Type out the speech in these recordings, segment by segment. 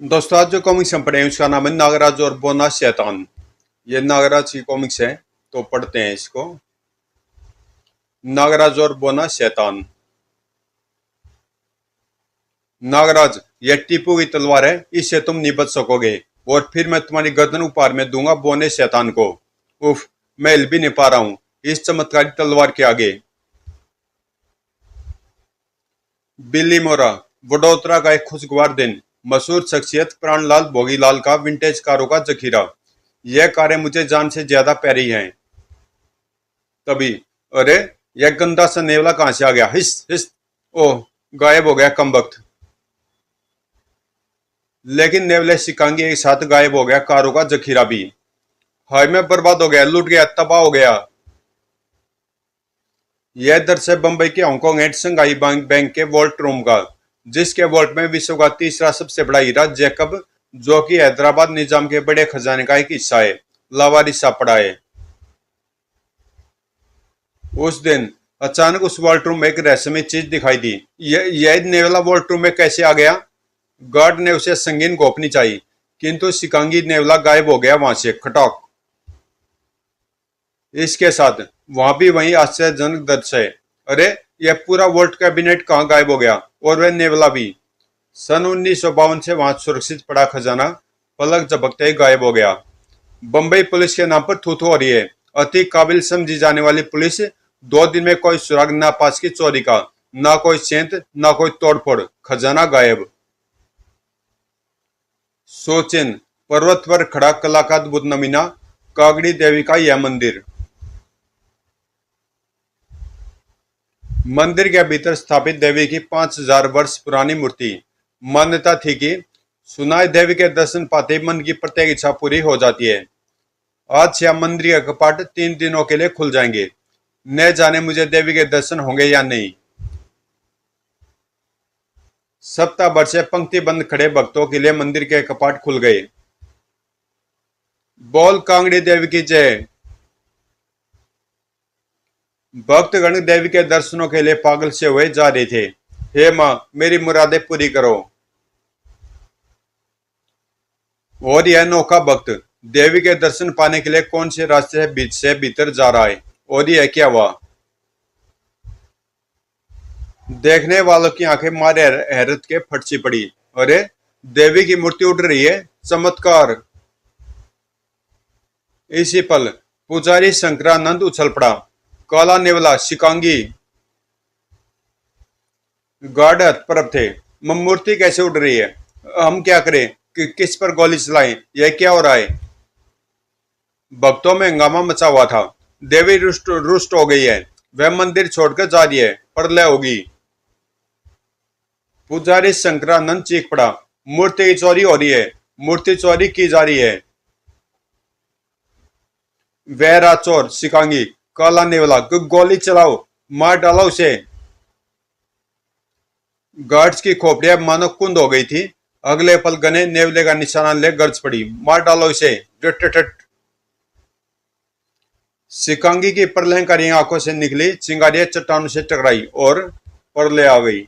दोस्तों आज जो कॉमिक्स हम पढ़े हैं उसका नाम है नागराज और बोना शैतान। ये नागराज की कॉमिक्स है, तो पढ़ते हैं इसको। नागराज और बोना शैतान। नागराज, यह टीपू की तलवार है, इससे तुम नहीं बच सकोगे और फिर मैं तुम्हारी गर्दन उपहार में दूंगा बोने शैतान को। उफ, मैं हिल भी नहीं पा रहा हूं इस चमत्कारी तलवार के आगे। बिल्ली मोरा, वडोदरा का एक खुशगवार दिन। मशहूर शख्सियत प्राणलाल भोगीलाल का विंटेज कारों का जखीरा। यह कारें मुझे जान से ज्यादा प्यारी हैं। तभी, अरे, यह गंदा सा नेवला कहां से आ गया? हिस हिस। ओह, गायब हो गया कमबख्त। लेकिन नेवले शिकांगी एक साथ गायब हो गया कारों का जखीरा भी। हाय, मैं बर्बाद हो गया, लूट गया, तबाह हो गया। यह दृश्य बंबई के हांगकांग एंड संघाई बैंक के वॉल्ट रूम का, जिसके वॉल्ट में विश्व का तीसरा सबसे बड़ा हीरा जैकब, जो कि हैदराबाद निजाम के बड़े खजाने का एक हिस्सा है, लावारिसा पड़ा है। उस दिन अचानक उस वॉल्ट रूम में एक रहस्यमय चीज दिखाई दी। यह नेवला वॉल्ट रूम में कैसे आ गया? गार्ड ने उसे संगीन गोपनी चाहिए, किंतु शिकांगी नेवला गायब हो गया वहां से खटॉक। इसके साथ वहां भी वही आश्चर्यजनक दृश्य है। अरे, यह पूरा वोल्ट कैबिनेट कहाँ गायब हो गया, और वह नेवला भी। सन 1952 से वहां सुरक्षित पड़ा खजाना पलक झपकते ही गायब हो गया। बंबई पुलिस के नाम पर थू थू हो रही है। अति काबिल समझी जाने वाली पुलिस 2 दिन में कोई सुराग ना पास की चोरी का, ना कोई सेंध, ना कोई तोड़फोड़, खजाना गायब। सोचिन, पर्वत पर खड़ा कला का अद्भुत नमूना, कागड़ी देवी का यह मंदिर। मंदिर के भीतर स्थापित देवी की 5000 वर्ष पुरानी मूर्ति। मान्यता थी कि सुनाई देवी के दर्शन पाते ही मन की प्रत्येक इच्छा पूरी हो जाती है। आज से मंदिर के कपाट 3 दिनों के लिए खुल जाएंगे। न जाने मुझे देवी के दर्शन होंगे या नहीं। सप्ताह भर से पंक्तिबंद खड़े भक्तों के लिए मंदिर के कपाट खुल गए। बोल कांगड़ी देवी की जय। भक्तगण देवी के दर्शनों के लिए पागल से हुए जा रहे थे। हे माँ, मेरी मुरादें पूरी करो। और यह नौका भक्त देवी के दर्शन पाने के लिए कौन से रास्ते से बीच से भीतर जा रहा है, और यह क्या हुआ? देखने वालों की आंखें मारे हैरत के फट सी पड़ी। अरे, देवी की मूर्ति उड़ रही है, चमत्कार। इसी पल पुजारी शंकरानंद उछल पड़ा। काला नेवला शिकांगी गार्ड हतप्रभ थे। मूर्ति कैसे उड़ रही है? हम क्या करें? किस पर गोली चलाएं? यह क्या हो रहा है? भक्तों में हंगामा मचा हुआ था। देवी रुष्ट रुष्ट हो गई है, वह मंदिर छोड़कर जा रही है, प्रलय होगी। पुजारी शंकरानंद चीख पड़ा। मूर्ति की चोरी हो रही है, मूर्ति चोरी की जा रही है। वह राचौर शिकांगी काला नेवला, गोली चलाओ, मार डाला उसे। गार्ड्स की खोपड़ियां मानो कुंद हो गई थी। अगले पल गने नेवले का निशाना ले गर्ज पड़ी। मार डालो इसे। टट टट। शिकांगी की प्रलयंकारी आंखों से निकली चिंगारियां चट्टानों से टकराई और प्रलय आ गई।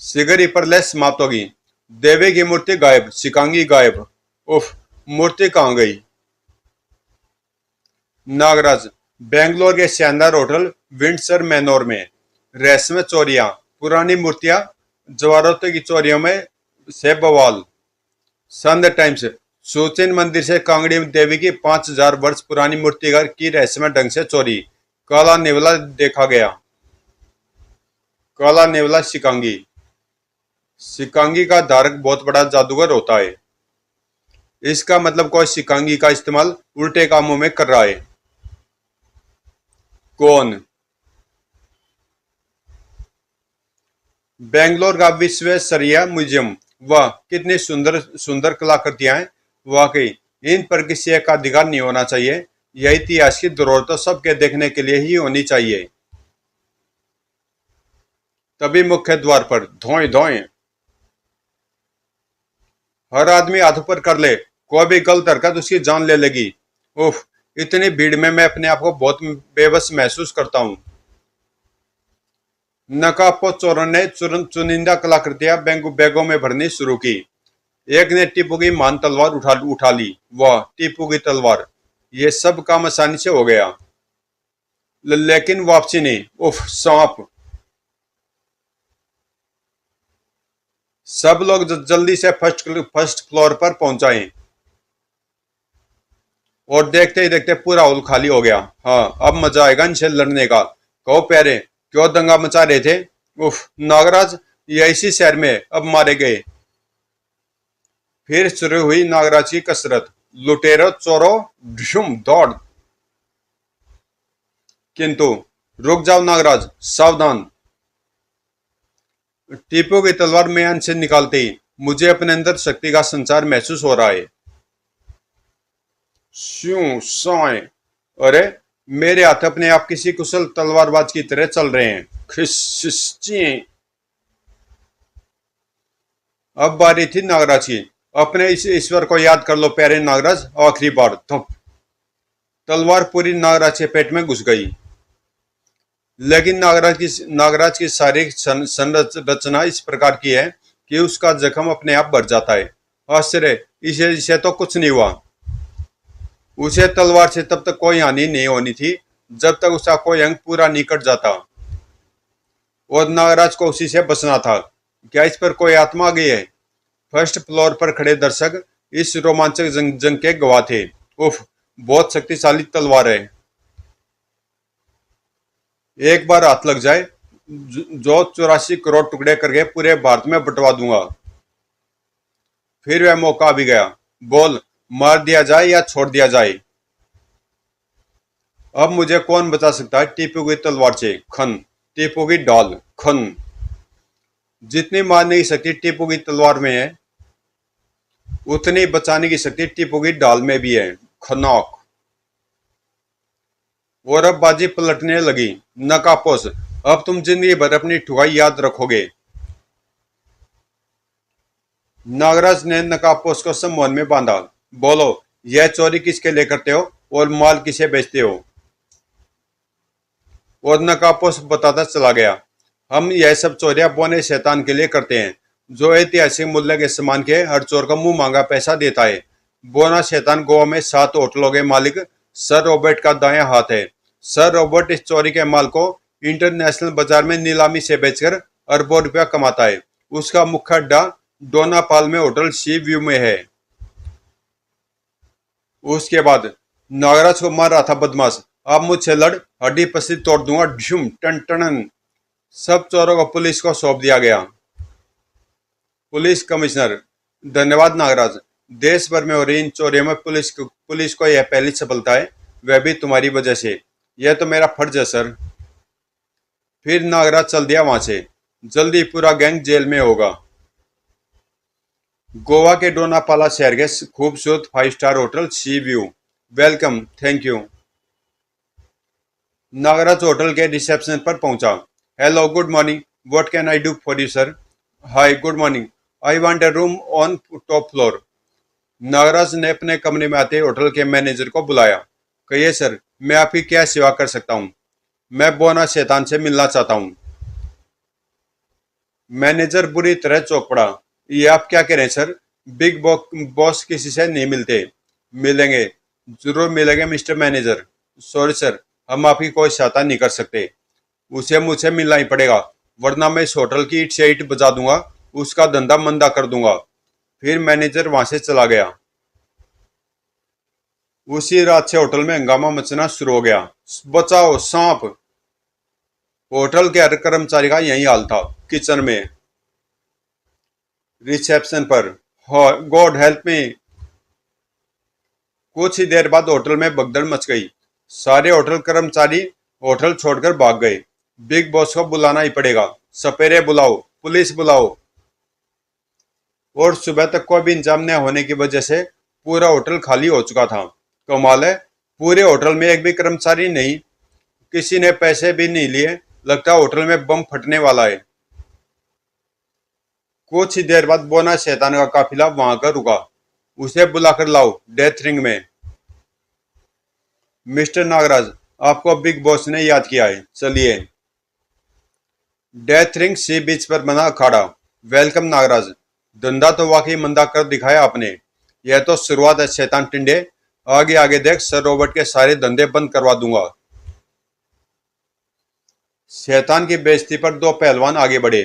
शिगरी प्रलय समाप्त हो गई। देवी की मूर्ति गायब, शिकांगी गायब। उफ, मूर्ति कहाँ गई? नागराज, बेंगलोर के शानदार होटल विंडसर मैनोर में रहस्यमय चोरियां, पुरानी मूर्तियां, जवाहरातों की चोरियों में से बवाल। संद टाइम्स, सूचिन मंदिर से कांगड़ी देवी की 5000 वर्ष पुरानी मूर्ति की रहस्यमय ढंग से चोरी। काला नेवला देखा गया। काला नेवला शिकांगी। शिकांगी का धारक बहुत बड़ा जादूगर होता है। इसका मतलब कोई शिकांगी का इस्तेमाल उल्टे कामों में कर रहा है। कौन? बेंगलोर का विश्वेश्वरैया म्यूजियम। वाह, कितनी सुंदर सुंदर कलाकृतियां हैं। वाकई इन पर किसी एक का अधिकार नहीं होना चाहिए। यह इतिहास की धरोहर तो सबके देखने के लिए ही होनी चाहिए। तभी मुख्य द्वार पर धोए धोए। हर आदमी हाथ ऊपर कर ले, कोई भी गलत हरकत उसकी जान ले लेगी। उफ, इतनी भीड़ में मैं अपने आप को बहुत बेबस महसूस करता हूँ। नकाबपोश चोरों ने चुनिंदा कलाकृतियां बैगों में भरनी शुरू की। एक ने टीपू की मान तलवार उठा ली। वाह, टीपू की तलवार! ये सब काम आसानी से हो गया। लेकिन वापसी नहीं। उफ, सांप! सब लोग जल्दी से फर्स्ट फ्लोर पर पहुंचाएं। और देखते ही देखते पूरा हॉल खाली हो गया। हाँ, अब मजा आएगा इनसे लड़ने का। कहो प्यारे, क्यों दंगा मचा रहे थे? उफ, नागराज, ये इसी शहर में अब मारे गए। फिर शुरू हुई नागराज की कसरत। लुटेरो चोरो ढुम दौड़। किंतु रुक जाओ नागराज, सावधान! टीपू की तलवार म्यान से निकालते ही मुझे अपने अंदर शक्ति का संचार महसूस हो रहा है। श्यूं साए! अरे, मेरे हाथ अपने आप किसी कुशल तलवारबाज की तरह चल रहे हैं। खिस्ची! अब बारी थी नागराज की। अपने इस ईश्वर को याद कर लो प्यारे नागराज, आखिरी बार। धप! तलवार पूरी नागराज के पेट में घुस गई। लेकिन नागराज की शारीरिक संरचना इस प्रकार की है कि उसका जख्म अपने आप भर जाता है। आश्चर्य! इसे तो कुछ नहीं हुआ। उसे तलवार से तब तक कोई हानि नहीं होनी थी जब तक उसका कोई अंग पूरा नहीं कट जाता। और नागराज को उसी से बचना था। क्या इस पर कोई आत्मा आ गई है? फर्स्ट फ्लोर पर खड़े दर्शक इस रोमांचक जंग के गवाह थे। उफ, बहुत शक्तिशाली तलवार है। एक बार हाथ लग जाए जो 84 करोड़ टुकड़े करके पूरे भारत में बंटवा दूंगा। फिर वह मौका भी गया। बोल, मार दिया जाए या छोड़ दिया जाए? अब मुझे कौन बचा सकता है टीपू की तलवार से? खन! टीपू की ढाल! खन! जितनी मारने की शक्ति टीपू की तलवार में है, उतनी बचाने की शक्ति टीपू की ढाल में भी है। खनाक! और अब बाजी पलटने लगी। नकापोश, अब तुम जिंदगी भर अपनी ठुकाई याद रखोगे। नागराज ने नकाबपोश को सम्मोहन में बांधा। बोलो, यह चोरी किसके लिए करते हो और माल किसे बेचते हो? और नकाबपोश बताता चला गया। हम यह सब चोरियां बोने शैतान के लिए करते हैं, जो ऐतिहासिक मूल्य के सामान के हर चोर को मुंह मांगा पैसा देता है। बोना शैतान गोवा में 7 होटलों के मालिक सर रॉबर्ट का दायां हाथ है। सर रॉबर्ट इस चोरी के माल को इंटरनेशनल बाजार में नीलामी से बेचकर अरबों रुपया कमाता है। उसका मुख्य अड्डा डोनापाल में होटल सी व्यू में है। उसके बाद नागराज को मार रहा था बदमाश। अब मुझसे लड़, हड्डी पसली तोड़ दूंगा। ढूम टन टन! सब चोरों को पुलिस को सौंप दिया गया। पुलिस कमिश्नर: धन्यवाद नागराज। देश भर में हो रही इन चोरियों में पुलिस को यह पहली सफलता है, वह भी तुम्हारी वजह से। यह तो मेरा फर्ज है सर। फिर नागराज चल दिया वहां से। जल्दी पूरा गैंग जेल में होगा। गोवा के डोनापाला शहर के खूबसूरत 5 star hotel sea view. Welcome, thank you. Nagaraj hotel के रिसेप्शन पर पहुंचा। Hello, good morning, what can I do for you sir? Hi, good morning, I want a room on top floor. Nagaraj ने अपने कमरे में आते होटल के मैनेजर को बुलाया। कहिए सर, मैं आपकी क्या सेवा कर सकता हूँ? मैं बोना शैतान से मिलना चाहता हूँ। मैनेजर बुरी तरह चौंक पड़ा। ये आप क्या कह रहे हैं सर? बिग बॉस किसी से नहीं मिलते। मिलेंगे, जरूर मिलेंगे मिस्टर मैनेजर। सॉरी सर, हम आपकी कोई सहायता नहीं कर सकते। उसे मुझसे मिलना ही पड़ेगा, वरना मैं इस होटल की ईट से ईट बजा दूंगा, उसका धंधा मंदा कर दूंगा। फिर मैनेजर वहां से चला गया। उसी रात से होटल में हंगामा मचना शुरू हो गया। बचाओ, सांप! होटल के हर कर्मचारी का यही हाल था। किचन में, रिसेप्शन पर, गॉड हेल्प मी! कुछ ही देर बाद होटल में भगदड़ मच गई। सारे होटल कर्मचारी होटल छोड़कर भाग गए। बिग बॉस को बुलाना ही पड़ेगा। सपेरे बुलाओ, पुलिस बुलाओ। और सुबह तक कोई भी इंतजाम न होने की वजह से पूरा होटल खाली हो चुका था। कमाल है, पूरे होटल में एक भी कर्मचारी नहीं। किसी ने पैसे भी नहीं लिए। लगता है होटल में बम फटने वाला है। कुछ ही देर बाद बोना शैतान का काफिला वहां का रुका। उसे बुलाकर लाओ डेथ रिंग में। मिस्टर नागराज, आपको बिग बॉस ने याद किया है, चलिए। डेथ रिंग सी बीच पर बना अखाड़ा। वेलकम नागराज, धंधा तो वाकई मंदा कर दिखाया आपने। यह तो शुरुआत है शैतान टिंडे, आगे आगे देख सर रॉबर्ट के सारे धंधे बंद करवा दूंगा। शैतान की बेइज्जती पर दो पहलवान आगे बढ़े।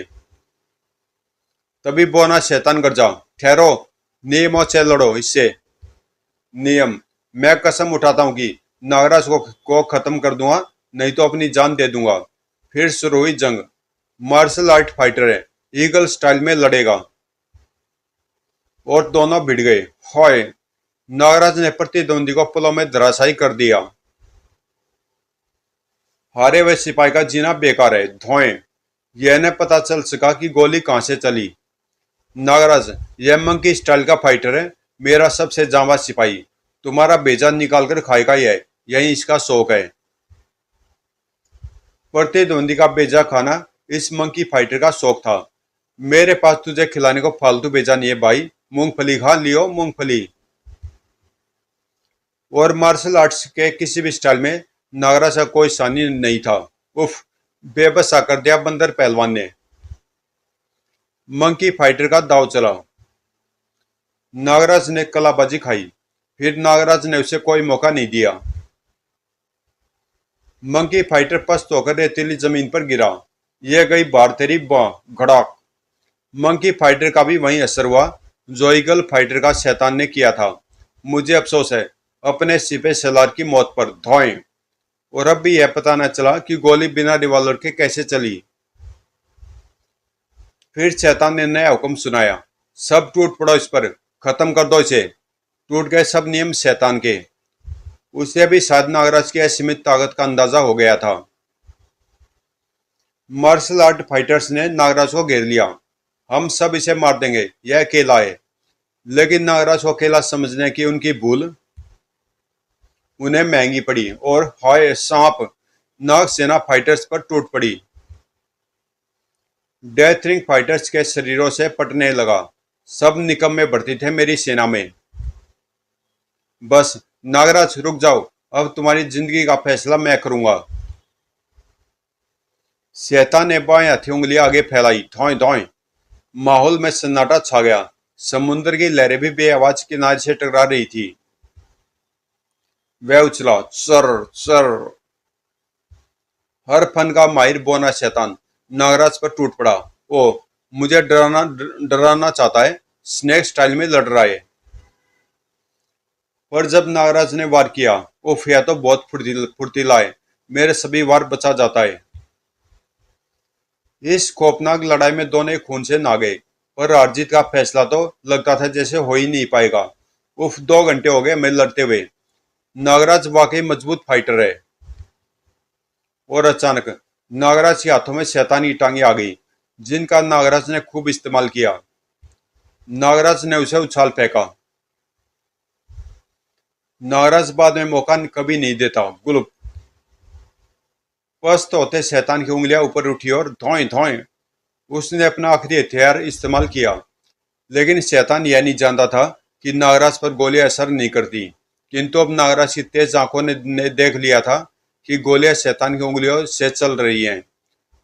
तभी बोना शैतान गरजा, ठहरो, नियमों से लड़ो इससे। नियम, मैं कसम उठाता हूं कि नागराज को खत्म कर दूंगा, नहीं तो अपनी जान दे दूंगा। फिर शुरू हुई जंग। मार्शल आर्ट फाइटर है, ईगल स्टाइल में लड़ेगा। और दोनों भिड़ गए। हाय, नागराज ने प्रतिद्वंदी को पुलों में धराशायी कर दिया। हारे हुए सिपाही का जीना बेकार है। धोएं, यह न पता चल सका कि गोली कहां से चली। नागराज, यह मंकी स्टाइल का फाइटर है, मेरा सबसे जांबाज सिपाही। तुम्हारा बेजा निकाल कर खाएगा यही इसका शौक है। प्रतिद्वंदी का बेजा खाना इस मंकी फाइटर का शौक था। मेरे पास तुझे खिलाने को फालतू बेजा नहीं है भाई, मूंगफली खा लियो मूंगफली। और मार्शल आर्ट्स के किसी भी स्टाइल में नागराज का कोई सानी नहीं था। उफ, बेबस सा कर दिया बंदर पहलवान ने। मंकी फाइटर का दाव चला। नागराज ने कलाबाजी खाई, फिर नागराज ने उसे कोई मौका नहीं दिया। मंकी फाइटर पस्त होकर रेतीली जमीन पर गिरा। यह गई बार तेरी बाँ घड़ाक। मंकी फाइटर का भी वही असर हुआ जो ईगल फाइटर का शैतान ने किया था। मुझे अफसोस है अपने सिपे सलार की मौत पर। धोएं, और अब भी यह पता न चला कि गोली बिना रिवॉल्वर के कैसे चली। फिर शैतान ने नया हुक्म सुनाया, सब टूट पड़ो इस पर, खत्म कर दो इसे। टूट गए सब नियम शैतान के। उसे भी शायद नागराज की असीमित ताकत का अंदाजा हो गया था। मार्शल आर्ट फाइटर्स ने नागराज को घेर लिया। हम सब इसे मार देंगे, यह अकेला है। लेकिन नागराज को अकेला समझने की उनकी भूल उन्हें महंगी पड़ी। और हाय सांप, नाग सेना फाइटर्स पर टूट पड़ी। डेथ रिंग फाइटर्स के शरीरों से पटने लगा। सब निकम्मे बढ़ती थे मेरी सेना में। बस नागराज रुक जाओ, अब तुम्हारी जिंदगी का फैसला मैं करूंगा। शैतान ने बाएं हाथी उंगलियां आगे फैलाई। धौएं धौएं, माहौल में सन्नाटा छा गया। समुद्र की लहरें भी बेआवाज किनारे से टकरा रही थी। वह उछला, चर चर। हर फन का माहिर बोना शैतान नागराज पर टूट पड़ा। ओ, मुझे डराना चाहता है, स्नेक स्टाइल में लड़ रहा है। पर जब नागराज ने वार किया, उफ, यह तो बहुत फुर्तीला है, मेरे सभी वार बचा जाता है। इस खौफनाक लड़ाई में दोनों खून से नहा गए, पर हार जीत का फैसला तो लगता था जैसे हो ही नहीं पाएगा। उफ, 2 घंटे हो गए मैं लड़ते हुए। नागराज वाकई मजबूत फाइटर है। और अचानक नागराज के हाथों में शैतानी टांगे आ गई, जिनका नागराज ने खूब इस्तेमाल किया। नागराज ने उसे उछाल फेंका। नागराज बाद में मौका कभी नहीं देता। गुलुप, पस्त होते शैतान की उंगलियां ऊपर उठी और धौएं धौएं उसने अपना आखिरी हथियार इस्तेमाल किया। लेकिन शैतान यह नहीं जानता था कि नागराज पर गोलियां असर नहीं करती। किंतु अब नागराज की तेज आंखों ने देख लिया था कि गोलियां शैतान की उंगलियों से चल रही हैं।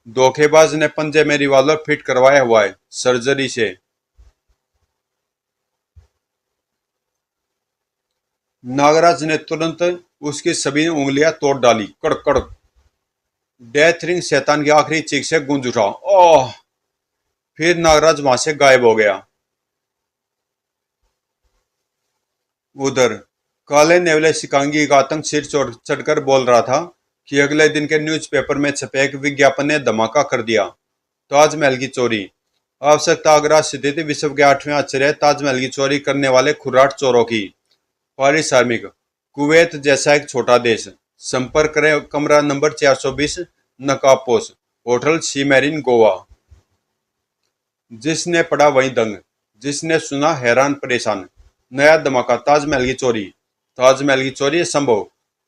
धोखेबाज ने पंजे में रिवॉल्वर फिट करवाया हुआ है, सर्जरी से। नागराज ने तुरंत उसकी सभी उंगलियां तोड़ डाली। कड़क कड़क, डेथ रिंग शैतान की आखिरी चीख से गूंज उठा। ओह! फिर नागराज वहां से गायब हो गया। उधर काले नेवले शिकांगी का आतंक सिर चढ़कर बोल रहा था कि अगले दिन के न्यूज़पेपर में छपे एक विज्ञापन ने धमाका कर दिया। ताजमहल की चोरी। आवश्यकता आगरा स्थित विश्व के 8वें आश्चर्य ताजमहल की चोरी करने वाले खुराट चोरों की। पारिश्रमिक, कुवैत जैसा एक छोटा देश। संपर्क करें कमरा नंबर 420, नकाबपोश, होटल सी मैरिन, गोवा। जिसने पढ़ा वही दंग, जिसने सुना हैरान परेशान। नया धमाका, ताजमहल की चोरी। ताजमहल की चोरी है संभव।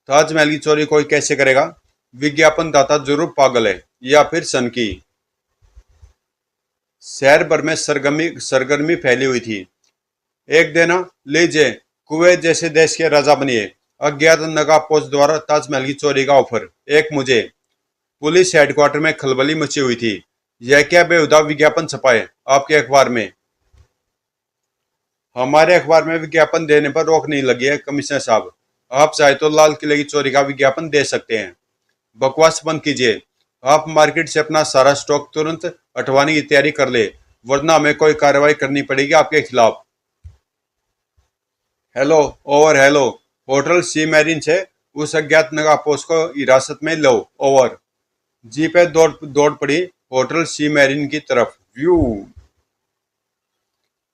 ताजमहल की चोरी कोई कैसे करेगा? विज्ञापन दाता जरूर पागल है या फिर सनकी। शहर भर में सरगर्मी फैली हुई थी। एक देना लीजिए, कुवैत जैसे देश के राजा बनिए, अज्ञात नकाबपोश द्वारा ताजमहल की चोरी का ऑफर, एक मुझे। पुलिस हेडक्वार्टर में खलबली मची हुई थी। यह क्या बेहुदा विज्ञापन छपा है आपके अखबार में? हमारे अखबार में विज्ञापन देने पर रोक नहीं लगी है कमिश्नर साहब। आप चाहे तो लाल किले की चोरी का विज्ञापन दे सकते हैं। बकवास बंद कीजिए। आप मार्केट से अपना सारा स्टॉक तुरंत हटवाने की तैयारी कर ले, वरना हमें कोई कार्रवाई करनी पड़ेगी आपके खिलाफ। Hello, over. हेलो, होटल सी मैरिन से उस अज्ञात नगापोश को हिरासत में लो। ओवर। जीपें दौड़ दौड़ पड़ी होटल सी मैरिन की तरफ। व्यू।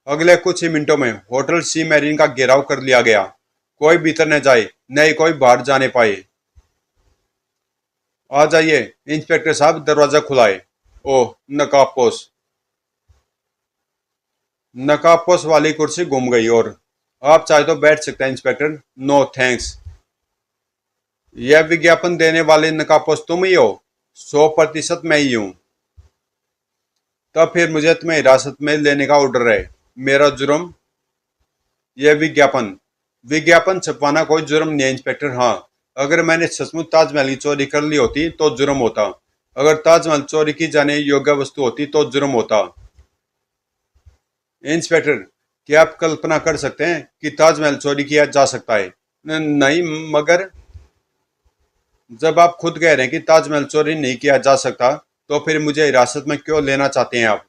अगले कुछ ही मिनटों में होटल सी मैरिन का घेराव कर लिया गया। कोई भीतर न जाए, न ही कोई बाहर जाने पाए। आ जाइए इंस्पेक्टर साहब, दरवाजा खुलाए। ओह, नकाबपोश। नकाबपोश वाली कुर्सी घूम गई। और आप चाहे तो बैठ सकते हैं इंस्पेक्टर। No thanks. यह विज्ञापन देने वाले नकाबपोश तुम ही हो? 100% मैं ही हूं। तब फिर मुझे तुम्हें हिरासत में लेने का ऑर्डर है। मेरा जुर्म? यह विज्ञापन विज्ञापन छपवाना कोई जुर्म नहीं है इंस्पेक्टर। हाँ, अगर मैंने सचमुच ताजमहल की चोरी कर ली होती तो जुर्म होता। अगर ताजमहल चोरी की जाने योग्य वस्तु होती तो जुर्म होता। इंस्पेक्टर, क्या आप कल्पना कर सकते हैं कि ताजमहल चोरी किया जा सकता है? नहीं, मगर जब आप खुद कह रहे हैं कि ताजमहल चोरी नहीं किया जा सकता, तो फिर मुझे हिरासत में क्यों लेना चाहते हैं आप?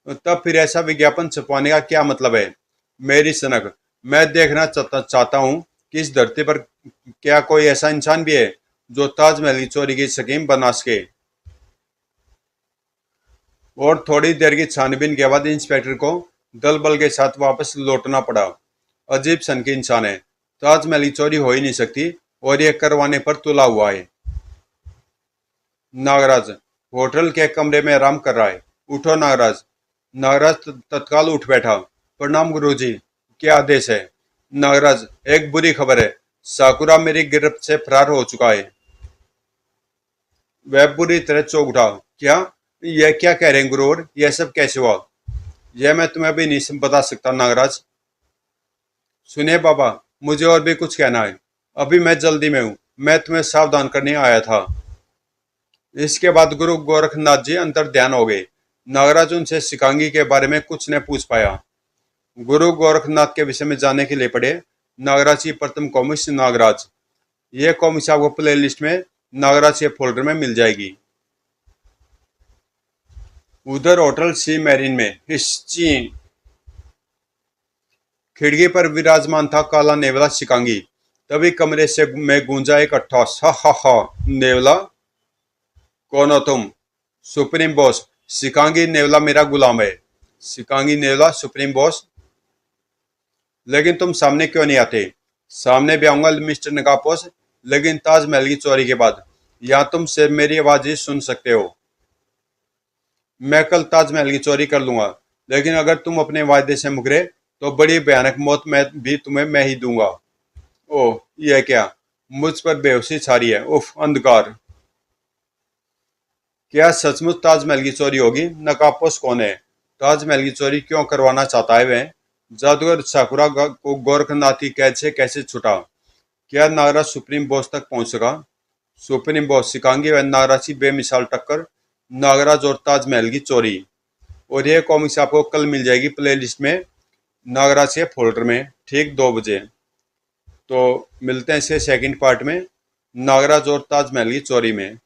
तब फिर ऐसा विज्ञापन छपवाने का क्या मतलब है? मेरी सनक, मैं देखना चाहता हूँ कि इस धरती पर क्या कोई ऐसा इंसान भी है जो ताजमहल की चोरी की स्कीम बना सके। और थोड़ी देर की छानबीन के बाद इंस्पेक्टर को दल बल के साथ वापस लौटना पड़ा। अजीब सन की इंसान है। ताजमहल की चोरी हो ही नहीं सकती और ये करवाने पर तुला हुआ है। नागराज होटल के कमरे में आराम कर रहा है। उठो नागराज। नागराज तत्काल उठ बैठा। प्रणाम गुरुजी, क्या आदेश है? नागराज, एक बुरी खबर है। साकुरा मेरी गिरफ्त से फरार हो चुका है। वह बुरी तरह चौंक उठा। क्या? यह क्या कह रहे हैं गुरुवर? यह सब कैसे हुआ? यह मैं तुम्हें अभी नहीं बता सकता नागराज। सुनिए बाबा, मुझे और भी कुछ कहना है। अभी मैं जल्दी में हूँ। मैं तुम्हें सावधान करने आया था। इसके बाद गुरु गोरखनाथ जी अंतर ध्यान हो गए। नागराज उनसे सिकांगी के बारे में कुछ न पूछ पाया। गुरु गोरखनाथ के विषय में जानने के लिए पढ़े नागराज की प्रथम कॉमिक्स नागराज। ये कॉमिक्स आपको प्ले लिस्ट में नागराज के फोल्डर में मिल जाएगी। उधर होटल सी मैरिन में हिस्ची खिड़की पर विराजमान था काला नेवला शिकांगी। तभी कमरे से में गूंजा एक अट्ठास, हा हा हा। नेवला? कौन हो तुम? Supreme boss. शिकांगी नेवला मेरा गुलाम है। शिकांगी नेवला सुप्रीम बॉस? लेकिन तुम सामने क्यों नहीं आते? सामने भी आऊंगा मिस्टर नगापोस, लेकिन ताजमहल की चोरी के बाद। या तुम से मेरी आवाज ही सुन सकते हो। मैं कल ताजमहल की चोरी कर लूंगा, लेकिन अगर तुम अपने वायदे से मुकरे तो बड़ी भयानक मौत मैं ही दूंगा। ओह, यह क्या? मुझ पर बेहोशी छा रही है। उफ, अंधकार। क्या सचमुच ताजमहल की चोरी होगी? नकाबपोश कौन है? ताजमहल की चोरी क्यों करवाना चाहता है वह? जादूगर साकुरा को गोरखनाथ की कैद से कैसे छुटा? क्या नागराज सुप्रीम बॉस तक पहुंच सका? सुप्रीम बॉस शिकांगी व नागराज की बेमिसाल टक्कर, नागराज और ताजमहल की चोरी। और यह कॉमिक्स आपको कल मिल जाएगी प्ले लिस्ट में नागराज के फोल्डर में, ठीक 2 बजे। तो मिलते हैं इसके सेकंड पार्ट में, नागराज और ताजमहल की चोरी में।